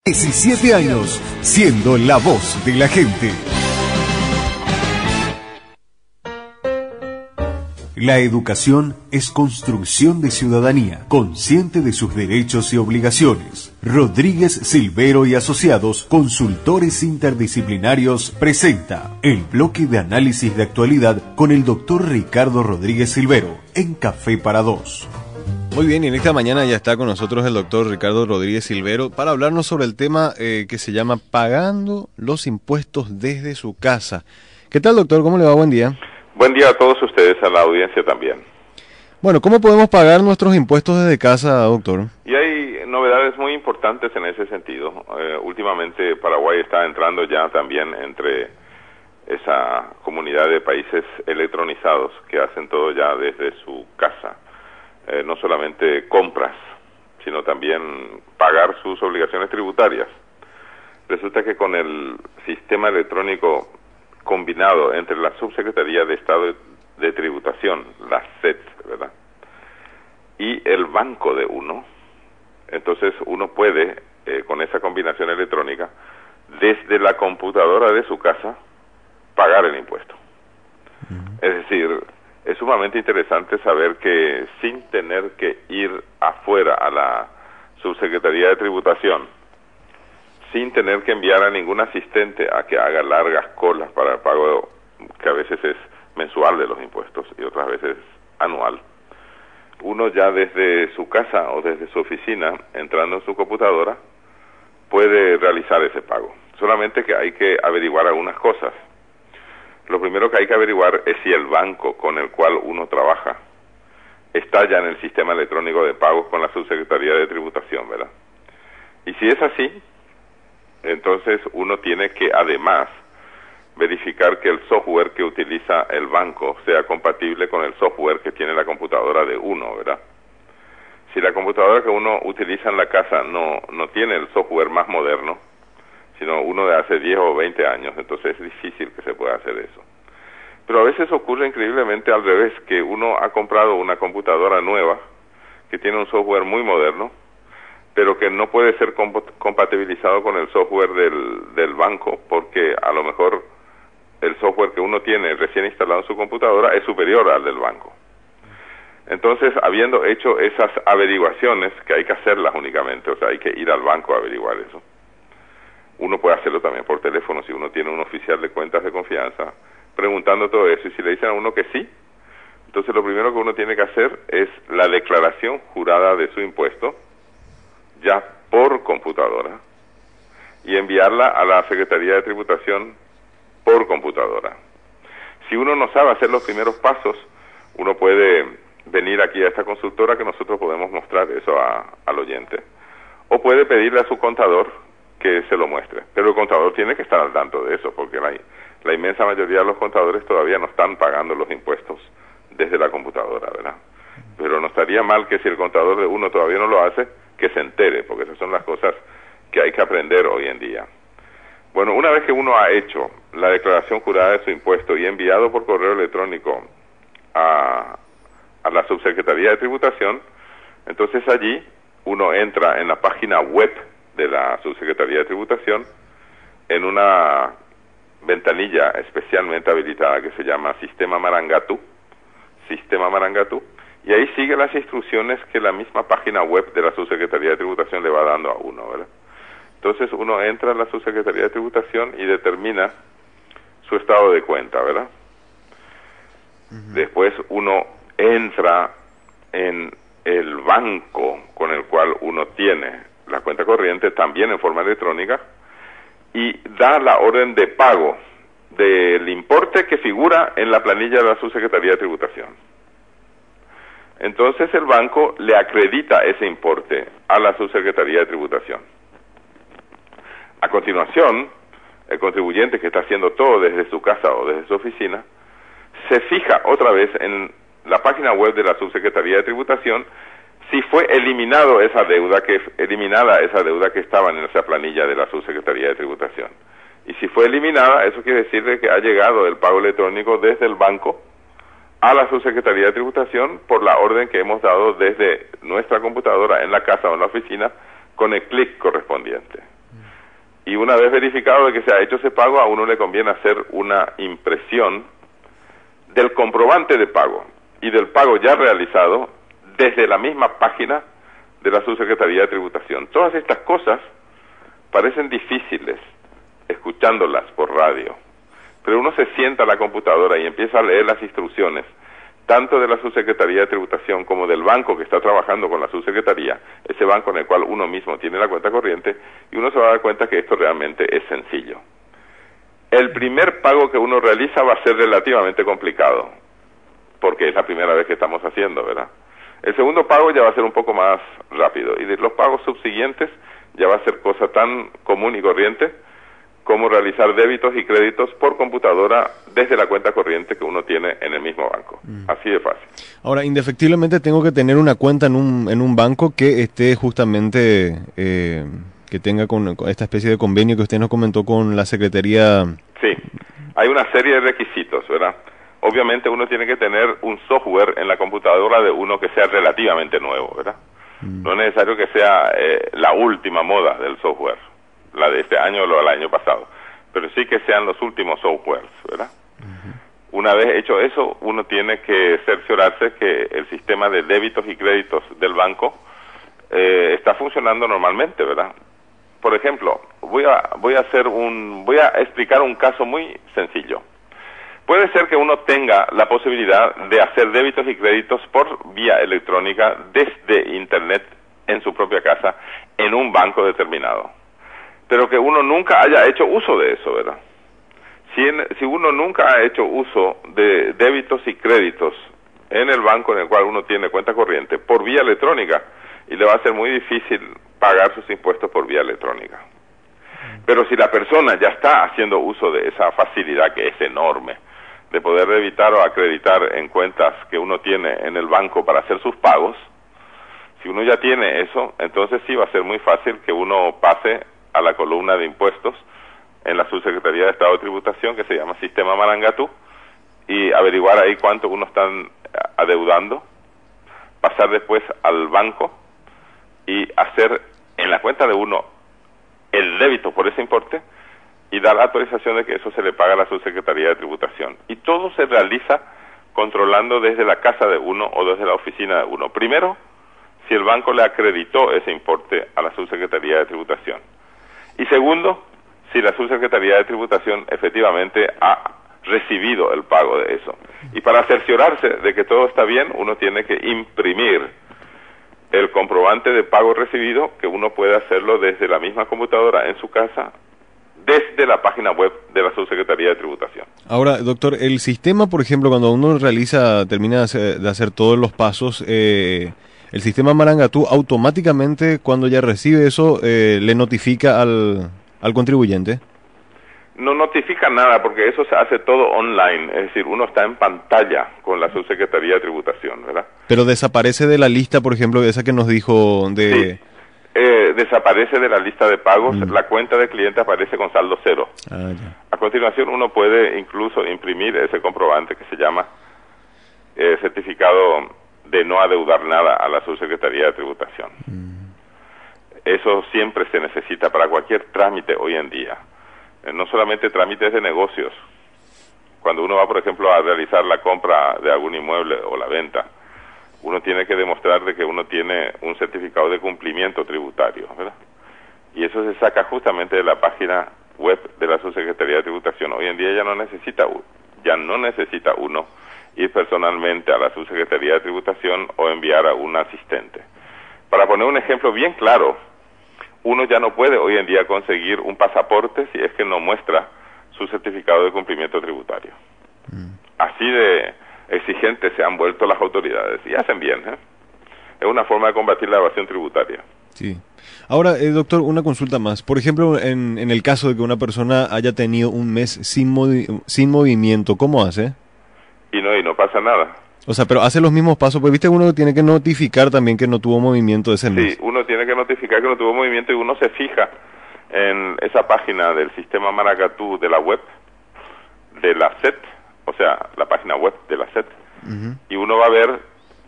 17 años, siendo la voz de la gente. La educación es construcción de ciudadanía, consciente de sus derechos y obligaciones. Rodríguez Silvero y Asociados, consultores interdisciplinarios, presenta el bloque de análisis de actualidad con el doctor Ricardo Rodríguez Silvero en Café para Dos. Muy bien, y en esta mañana ya está con nosotros el doctor Ricardo Rodríguez Silvero para hablarnos sobre el tema que se llama Pagando los impuestos desde su casa. ¿Qué tal, doctor? ¿Cómo le va? Buen día. Buen día a todos ustedes, a la audiencia también. Bueno, ¿cómo podemos pagar nuestros impuestos desde casa, doctor? Y hay novedades muy importantes en ese sentido. Últimamente Paraguay está entrando ya también entre esa comunidad de países electronizados que hacen todo ya desde su casa. No solamente compras, sino también pagar sus obligaciones tributarias. Resulta que con el sistema electrónico combinado entre la Subsecretaría de Estado de Tributación, la SET, ¿verdad?, y el banco de uno, entonces uno puede, con esa combinación electrónica, desde la computadora de su casa, pagar el impuesto. Es decir, es sumamente interesante saber que sin tener que ir afuera a la Subsecretaría de Tributación, sin tener que enviar a ningún asistente a que haga largas colas para el pago, que a veces es mensual de los impuestos y otras veces anual, uno ya desde su casa o desde su oficina, entrando en su computadora, puede realizar ese pago. Solamente que hay que averiguar algunas cosas. Lo primero que hay que averiguar es si el banco con el cual uno trabaja está ya en el sistema electrónico de pagos con la Subsecretaría de Tributación, ¿verdad? Y si es así, entonces uno tiene que además verificar que el software que utiliza el banco sea compatible con el software que tiene la computadora de uno, ¿verdad? Si la computadora que uno utiliza en la casa no tiene el software más moderno, sino uno de hace 10 o 20 años, entonces es difícil que se pueda hacer eso. Pero a veces ocurre increíblemente al revés, que uno ha comprado una computadora nueva, que tiene un software muy moderno, pero que no puede ser compatibilizado con el software del banco, porque a lo mejor el software que uno tiene recién instalado en su computadora es superior al del banco. Entonces, habiendo hecho esas averiguaciones, que hay que hacerlas únicamente, o sea, hay que ir al banco a averiguar eso. Uno puede hacerlo también por teléfono si uno tiene un oficial de cuentas de confianza, preguntando todo eso, y si le dicen a uno que sí, entonces lo primero que uno tiene que hacer es la declaración jurada de su impuesto, ya por computadora, y enviarla a la Secretaría de Tributación por computadora. Si uno no sabe hacer los primeros pasos, uno puede venir aquí a esta consultora que nosotros podemos mostrar eso al oyente, o puede pedirle a su contador que se lo muestre, pero el contador tiene que estar al tanto de eso, porque la inmensa mayoría de los contadores todavía no están pagando los impuestos desde la computadora, ¿verdad? Pero no estaría mal que si el contador de uno todavía no lo hace, que se entere, porque esas son las cosas que hay que aprender hoy en día. Bueno, una vez que uno ha hecho la declaración jurada de su impuesto y enviado por correo electrónico a la Subsecretaría de Tributación, entonces allí uno entra en la página web de la Subsecretaría de Tributación, en una ventanilla especialmente habilitada que se llama Sistema Marangatu, y ahí sigue las instrucciones que la misma página web de la Subsecretaría de Tributación le va dando a uno, ¿verdad? Entonces uno entra a la Subsecretaría de Tributación y determina su estado de cuenta, ¿verdad? Después uno entra en el banco con el cual uno tiene la cuenta corriente, también en forma electrónica, y da la orden de pago del importe que figura en la planilla de la Subsecretaría de Tributación. Entonces el banco le acredita ese importe a la Subsecretaría de Tributación. A continuación, el contribuyente que está haciendo todo desde su casa o desde su oficina, se fija otra vez en la página web de la Subsecretaría de Tributación si fue eliminada esa deuda que estaba en esa planilla de la Subsecretaría de Tributación. Y si fue eliminada, eso quiere decir que ha llegado el pago electrónico desde el banco a la Subsecretaría de Tributación por la orden que hemos dado desde nuestra computadora en la casa o en la oficina con el clic correspondiente. Y una vez verificado de que se ha hecho ese pago, a uno le conviene hacer una impresión del comprobante de pago y del pago ya realizado desde la misma página de la Subsecretaría de Tributación. Todas estas cosas parecen difíciles escuchándolas por radio, pero uno se sienta a la computadora y empieza a leer las instrucciones, tanto de la Subsecretaría de Tributación como del banco que está trabajando con la Subsecretaría, ese banco en el cual uno mismo tiene la cuenta corriente, y uno se va a dar cuenta que esto realmente es sencillo. El primer pago que uno realiza va a ser relativamente complicado, porque es la primera vez que estamos haciendo, ¿verdad? El segundo pago ya va a ser un poco más rápido, y de los pagos subsiguientes ya va a ser cosa tan común y corriente como realizar débitos y créditos por computadora desde la cuenta corriente que uno tiene en el mismo banco. Así de fácil. Ahora, indefectiblemente tengo que tener una cuenta en un banco que esté justamente, que tenga con esta especie de convenio que usted nos comentó con la Secretaría. Sí, hay una serie de requisitos, ¿verdad? Obviamente uno tiene que tener un software en la computadora de uno que sea relativamente nuevo, ¿verdad? No es necesario que sea la última moda del software, la de este año o la del año pasado, pero sí que sean los últimos softwares, ¿verdad? Una vez hecho eso, uno tiene que cerciorarse que el sistema de débitos y créditos del banco está funcionando normalmente, ¿verdad? Por ejemplo, voy a explicar un caso muy sencillo. Puede ser que uno tenga la posibilidad de hacer débitos y créditos por vía electrónica desde Internet en su propia casa, en un banco determinado, pero que uno nunca haya hecho uso de eso, ¿verdad? Si uno nunca ha hecho uso de débitos y créditos en el banco en el cual uno tiene cuenta corriente por vía electrónica, y le va a ser muy difícil pagar sus impuestos por vía electrónica. Pero si la persona ya está haciendo uso de esa facilidad que es enorme, de poder debitar o acreditar en cuentas que uno tiene en el banco para hacer sus pagos, si uno ya tiene eso, entonces sí va a ser muy fácil que uno pase a la columna de impuestos en la Subsecretaría de Estado de Tributación, que se llama Sistema Marangatú, y averiguar ahí cuánto uno está adeudando, pasar después al banco y hacer en la cuenta de uno el débito por ese importe y dar la autorización de que eso se le paga a la Subsecretaría de Tributación. Y todo se realiza controlando desde la casa de uno o desde la oficina de uno. Primero, si el banco le acreditó ese importe a la Subsecretaría de Tributación. Y segundo, si la Subsecretaría de Tributación efectivamente ha recibido el pago de eso. Y para cerciorarse de que todo está bien, uno tiene que imprimir el comprobante de pago recibido, que uno puede hacerlo desde la misma computadora en su casa, desde la página web de la Subsecretaría de Tributación. Ahora, doctor, el sistema, por ejemplo, cuando uno termina de hacer todos los pasos, el sistema Marangatú automáticamente, cuando ya recibe eso, le notifica al contribuyente. No notifica nada, porque eso se hace todo online, es decir, uno está en pantalla con la Subsecretaría de Tributación, ¿verdad? Pero desaparece de la lista, por ejemplo, esa que nos dijo de... Sí. Desaparece de la lista de pagos, la cuenta del cliente aparece con saldo cero. A continuación uno puede incluso imprimir ese comprobante que se llama certificado de no adeudar nada a la Subsecretaría de Tributación. Eso siempre se necesita para cualquier trámite hoy en día, no solamente trámites de negocios. Cuando uno va, por ejemplo, a realizar la compra de algún inmueble o la venta, uno tiene que demostrar de que uno tiene un certificado de cumplimiento tributario, ¿verdad? Y eso se saca justamente de la página web de la Subsecretaría de Tributación. Hoy en día ya no necesita uno ir personalmente a la Subsecretaría de Tributación o enviar a un asistente. Para poner un ejemplo bien claro, uno ya no puede hoy en día conseguir un pasaporte si es que no muestra su certificado de cumplimiento tributario. Así de exigentes se han vuelto las autoridades, y hacen bien, ¿eh? Es una forma de combatir la evasión tributaria. Sí. Ahora, doctor, una consulta más. Por ejemplo, en el caso de que una persona haya tenido un mes sin movimiento, ¿cómo hace? Y no pasa nada. O sea, pero hace los mismos pasos, pues viste, uno tiene que notificar también que no tuvo movimiento ese mes. Sí, uno tiene que notificar que no tuvo movimiento, y uno se fija en esa página del sistema Marangatú de la web de la SET, o sea, la página web de la SET, y uno va a ver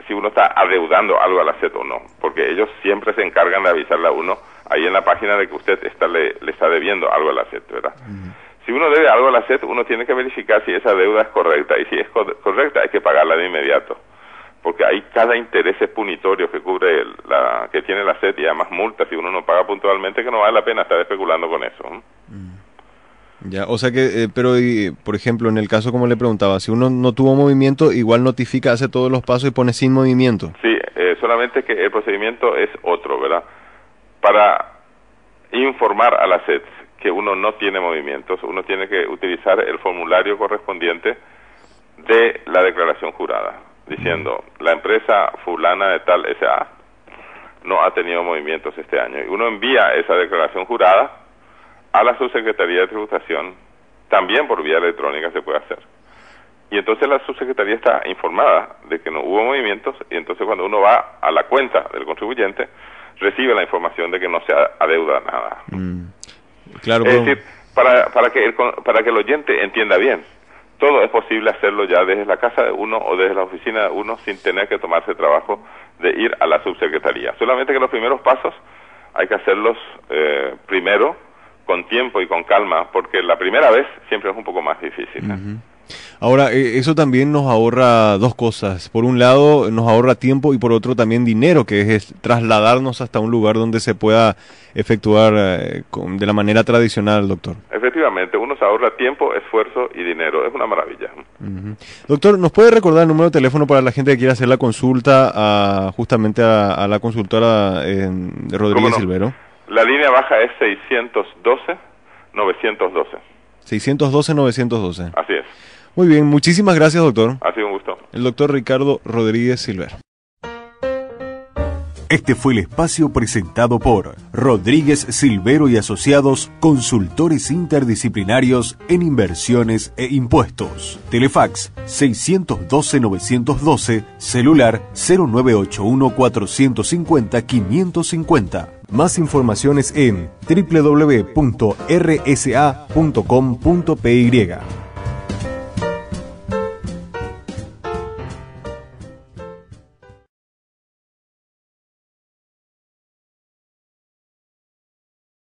si uno está adeudando algo a la SET o no, porque ellos siempre se encargan de avisarle a uno ahí en la página de que usted le está debiendo algo a la SET, ¿verdad? Si uno debe algo a la SET, uno tiene que verificar si esa deuda es correcta, y si es correcta hay que pagarla de inmediato, porque hay cada interés punitorio que cubre que tiene la SET, y además multas si uno no paga puntualmente, que no vale la pena estar especulando con eso. Ya, o sea que, pero por ejemplo, en el caso como le preguntaba, si uno no tuvo movimiento, igual notifica, hace todos los pasos y pone sin movimiento. Sí, solamente que el procedimiento es otro, ¿verdad? Para informar a la SET que uno no tiene movimientos, uno tiene que utilizar el formulario correspondiente de la declaración jurada, diciendo, la empresa fulana de tal S.A. no ha tenido movimientos este año. Y uno envía esa declaración jurada a la Subsecretaría de Tributación, también por vía electrónica se puede hacer. Y entonces la Subsecretaría está informada de que no hubo movimientos, y entonces cuando uno va a la cuenta del contribuyente, recibe la información de que no se adeuda nada. Claro, es decir, para que el oyente entienda bien, todo es posible hacerlo ya desde la casa de uno o desde la oficina de uno sin tener que tomarse el trabajo de ir a la subsecretaría. Solamente que los primeros pasos hay que hacerlos primero con tiempo y con calma, porque la primera vez siempre es un poco más difícil. Ahora, eso también nos ahorra dos cosas. Por un lado, nos ahorra tiempo, y por otro también dinero, que es trasladarnos hasta un lugar donde se pueda efectuar de la manera tradicional, doctor. Efectivamente, uno se ahorra tiempo, esfuerzo y dinero. Es una maravilla. Doctor, ¿nos puede recordar el número de teléfono para la gente que quiera hacer la consulta justamente a la consultora de Rodríguez Silvero? La línea baja es 612-912. 612-912. Así es. Muy bien, muchísimas gracias, doctor. Ha sido un gusto. El doctor Ricardo Rodríguez Silvero. Este fue el espacio presentado por Rodríguez Silvero y Asociados, consultores interdisciplinarios en inversiones e impuestos. Telefax 612-912, celular 0981-450-550. Más informaciones en www.rsa.com.py.